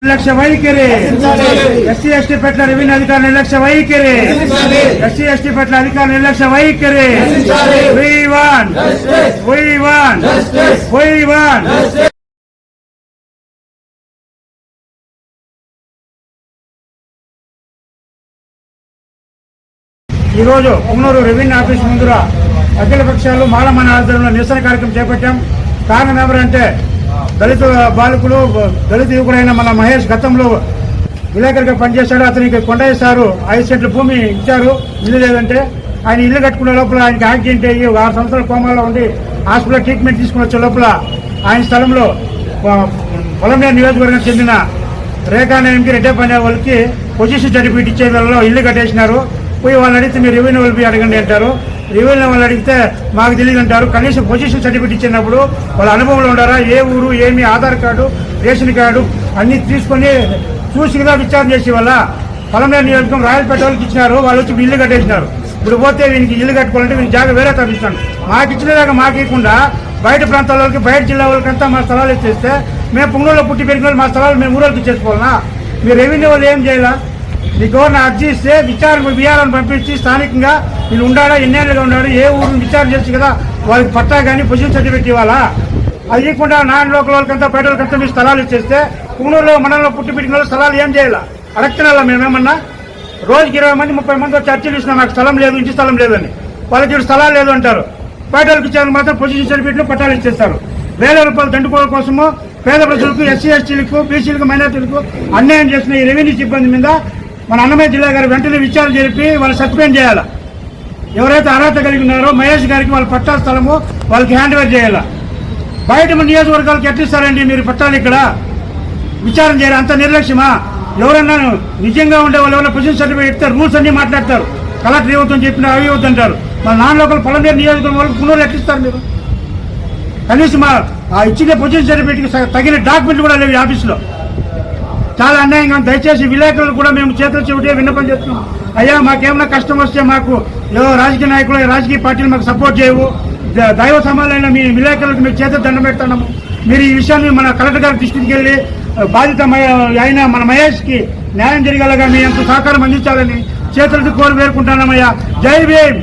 నిర్లక్ష్య వైఖరి SC ST పట్ల రెవెన్యూ అధికారుల నిర్లక్ష్య వైఖరి ఎస్సీ ఎస్టీ పట్ల అధికారుల నిర్లక్ష్య వైఖరి ఈ రోజు పొంగనూరు రెవెన్యూ ఆఫీస్ ముందర అఖిల పక్షాలు మాలమాన ఆధ్వర్యంలో నిరసన కార్యక్రమం చేపట్టాం. కారణం ఎవరంటే దళిత బాలకులు దళిత యువకుడైన మన మహేష్ గతంలో విలేకరిగా పనిచేశాడు. అతనికి కొండయ్య సారు 5 సెంట్ల భూమి ఇచ్చారు, ఇల్లు లేదంటే. ఆయన ఇల్లు కట్టుకునే లోపల ఆయనకి యాక్సిడెంట్ అయ్యి 6 సంవత్సరాల కోమాలో ఉండి హాస్పిటల్ ట్రీట్మెంట్ తీసుకుని వచ్చే లోపల ఆయన స్థలంలో పొలంనేరు నియోజకవర్గం చెందిన రేఖానాయంకి రెడ్డప్ప అనే వాళ్ళకి పొజిషన్ సర్టిఫికేట్ ఇచ్చే వేళలో ఇల్లు కట్టేసినారు. పోయి వాళ్ళని అడిగితే మీరు రెవెన్యూ వాళ్ళు పోయి అడగండి అంటారు. రెవెన్యూ వాళ్ళు అడిగితే మాకు తెలియదు అంటారు. కనీసం పొజిషన్ సర్టిఫికేట్ ఇచ్చినప్పుడు వాళ్ళ అనుభవంలో ఉండారా, ఏ ఊరు, ఏమి, ఆధార్ కార్డు, రేషన్ కార్డు అన్ని తీసుకొని చూసి కదా విచారణ చేసే వాళ్ళ. పొలంనేరు నియోజకవర్గం రాయలపేట వాళ్ళకి ఇచ్చినారు, వాళ్ళు వచ్చి ఇల్లు కట్టేసినారు. ఇప్పుడు పోతే వీనికి ఇల్లు కట్టుకోవాలంటే వీనికి జాగా వేరే తప్పిస్తాను. మాకు ఇచ్చినదాకా మాకు ఇవ్వకుండా బయట ప్రాంతాల వాళ్ళకి, బయట జిల్లా వాళ్ళకంతా మా స్థలాలు ఇచ్చేస్తే మేము పొంగనూరులో పుట్టి పెరిగిన మా స్థలాలు మేము ఊళ్ళకి ఇచ్చేసుకోవాలన్నా? మీరు రెవెన్యూ వాళ్ళు ఏం చేయాలా? మీ గవర్నర్ అర్జీ ఇస్తే విచారణ బీఆర్ఓని పంపించి స్థానికంగా వీళ్ళు ఉండాడా, ఎన్నేళ్ళుగా ఉన్నాడు, ఏ ఊరు విచారణ చేసి కదా వాళ్ళకి పట్టా కానీ పొజిషన్ సర్టిఫికేట్ ఇవ్వాలా? అది ఇవ్వకుండా నాన్ లోకల్ వాళ్ళకంతా బయట వాళ్ళకంతా మీరు స్థలాలు ఇచ్చేస్తే పొంగనూరులో మండలంలో పుట్టి పెట్టిన స్థలాలు ఏం చేయాలా? అడగతినాలా మేమేమన్నా? రోజుకి 20 మంది 30 మంది చర్చలు ఇచ్చినా నాకు స్థలం లేదు, ఇంటి స్థలం లేదని. వాళ్ళకి ఇప్పుడు స్థలాలు లేదు అంటారు. బయట వాళ్ళకి ఇచ్చేందుకు మాత్రం పొజిషన్ సర్టిఫికేట్లు పట్టాలు ఇచ్చేస్తారు. వేల రూపాయలు దండుకోవడం కోసము పేద ప్రజలకు, ఎస్సీ ఎస్టీలకు, బీసీలకు, మైనార్టీలకు అన్యాయం చేసిన ఈ రెవెన్యూ సిబ్బంది మీద మన అన్నమయ్య జిల్లా గారు వెంటనే విచారణ జరిపి వాళ్ళు సస్పెండ్ చేయాలా. ఎవరైతే అర్హత కలిగి ఉన్నారో మహేష్ గారికి వాళ్ళ పట్టా స్థలము వాళ్ళకి హ్యాండ్ ఓవర్ చేయాలా. బయట నియోజకవర్గాలకు ఎట్టిస్తారండి మీరు పట్టాలు? ఇక్కడ విచారణ చేయాలి. అంత నిర్లక్ష్యమా? ఎవరన్నా నిజంగా ఉండే వాళ్ళు ఎవరైనా పొజిషన్ సర్టిఫికేట్ ఇస్తే రూల్స్ అన్ని మాట్లాడతారు. కలెక్టర్ ఇవ్వద్దని చెప్పినా అవి ఇవ్వద్దంటారు. మన నాన్ లోకల్ పొలంనేరు నియోజకవర్గం వాళ్ళకి పునరులు ఎట్టిస్తారు మీరు? కనీసం ఆ ఇచ్చిన పొజిషన్ సర్టిఫికేట్ తగిన డాక్యుమెంట్లు కూడా లేవు ఈ ఆఫీసులో. చాలా అన్యాయంగా. దయచేసి విలేకరులు కూడా మేము చేతులు చెబితే విన్నపం చేస్తున్నాం. అయ్యా మాకేమైనా కష్టం వస్తే మాకు రాజకీయ నాయకులు, రాజకీయ పార్టీలు మాకు సపోర్ట్ చేయవు. దైవ సమాలైన మీ విలేకరులకు మేము చేతులు దండం పెడుతున్నాము. మీరు ఈ విషయాన్ని మన కలెక్టర్ గారి దృష్టికి వెళ్ళి బాధిత అయిన మన మహేష్కి న్యాయం జరిగేలాగా మీ అంత సహకారం అందించాలని చేతులతో కోరి వేరుకుంటున్నామయ్యా. జై భీమ్.